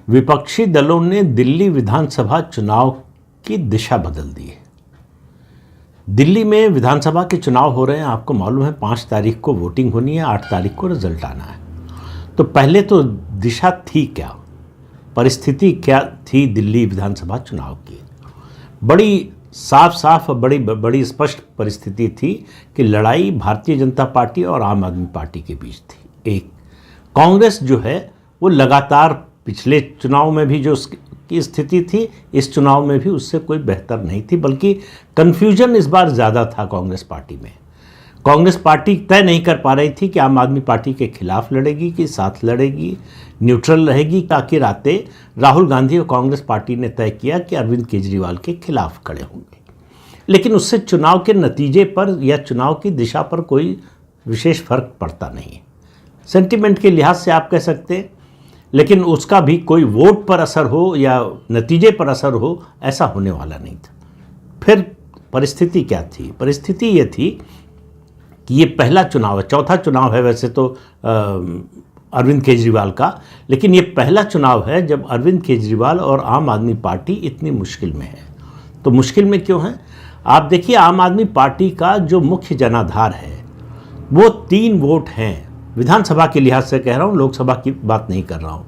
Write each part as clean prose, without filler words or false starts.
विपक्षी दलों ने दिल्ली विधानसभा चुनाव की दिशा बदल दी है। दिल्ली में विधानसभा के चुनाव हो रहे हैं, आपको मालूम है 5 तारीख को वोटिंग होनी है, 8 तारीख को रिजल्ट आना है। तो पहले तो दिशा थी क्या, परिस्थिति क्या थी दिल्ली विधानसभा चुनाव की? बड़ी साफ साफ और बड़ी स्पष्ट परिस्थिति थी कि लड़ाई भारतीय जनता पार्टी और आम आदमी पार्टी के बीच थी। एक कांग्रेस जो है वो लगातार पिछले चुनाव में भी जो की स्थिति थी, इस चुनाव में भी उससे कोई बेहतर नहीं थी, बल्कि कन्फ्यूजन इस बार ज़्यादा था कांग्रेस पार्टी में। कांग्रेस पार्टी तय नहीं कर पा रही थी कि आम आदमी पार्टी के खिलाफ लड़ेगी कि साथ लड़ेगी, न्यूट्रल रहेगी। आखिर रातें राहुल गांधी और कांग्रेस पार्टी ने तय किया कि अरविंद केजरीवाल के खिलाफ खड़े होंगे, लेकिन उससे चुनाव के नतीजे पर या चुनाव की दिशा पर कोई विशेष फर्क पड़ता नहीं। सेंटिमेंट के लिहाज से आप कह सकते हैं, लेकिन उसका भी कोई वोट पर असर हो या नतीजे पर असर हो, ऐसा होने वाला नहीं था। फिर परिस्थिति क्या थी? परिस्थिति ये थी कि ये पहला चुनाव है, चौथा चुनाव है वैसे तो अरविंद केजरीवाल का, लेकिन ये पहला चुनाव है जब अरविंद केजरीवाल और आम आदमी पार्टी इतनी मुश्किल में है। तो मुश्किल में क्यों है? आप देखिए, आम आदमी पार्टी का जो मुख्य जनाधार है वो 3 वोट हैं। विधानसभा के लिहाज से कह रहा हूँ, लोकसभा की बात नहीं कर रहा हूँ।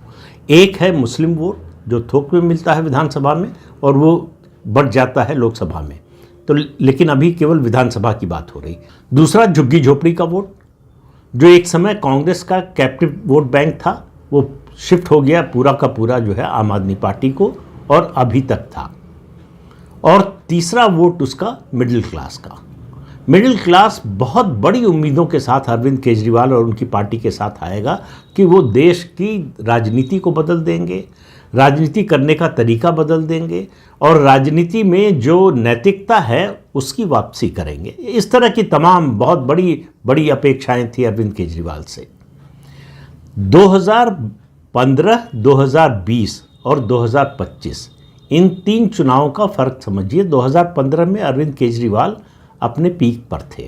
एक है मुस्लिम वोट जो थोक में मिलता है विधानसभा में और वो बढ़ जाता है लोकसभा में, तो लेकिन अभी केवल विधानसभा की बात हो रही। दूसरा झुग्गी झोपड़ी का वोट, जो एक समय कांग्रेस का कैप्टिव वोट बैंक था, वो शिफ्ट हो गया पूरा का पूरा जो है आम आदमी पार्टी को, और अभी तक था। और तीसरा वोट उसका मिडिल क्लास का। मिडिल क्लास बहुत बड़ी उम्मीदों के साथ अरविंद केजरीवाल और उनकी पार्टी के साथ आएगा कि वो देश की राजनीति को बदल देंगे, राजनीति करने का तरीका बदल देंगे और राजनीति में जो नैतिकता है उसकी वापसी करेंगे। इस तरह की तमाम बहुत बड़ी अपेक्षाएं थी अरविंद केजरीवाल से। 2015, 2020 और 2025 इन 3 चुनावों का फर्क समझिए। 2015 में अरविंद केजरीवाल अपने पीक पर थे,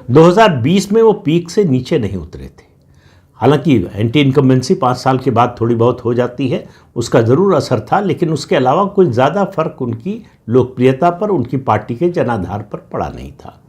2020 में वो पीक से नीचे नहीं उतरे थे। हालांकि एंटी इनकम्बेंसी 5 साल के बाद थोड़ी बहुत हो जाती है, उसका ज़रूर असर था, लेकिन उसके अलावा कोई ज़्यादा फर्क उनकी लोकप्रियता पर, उनकी पार्टी के जनाधार पर पड़ा नहीं था।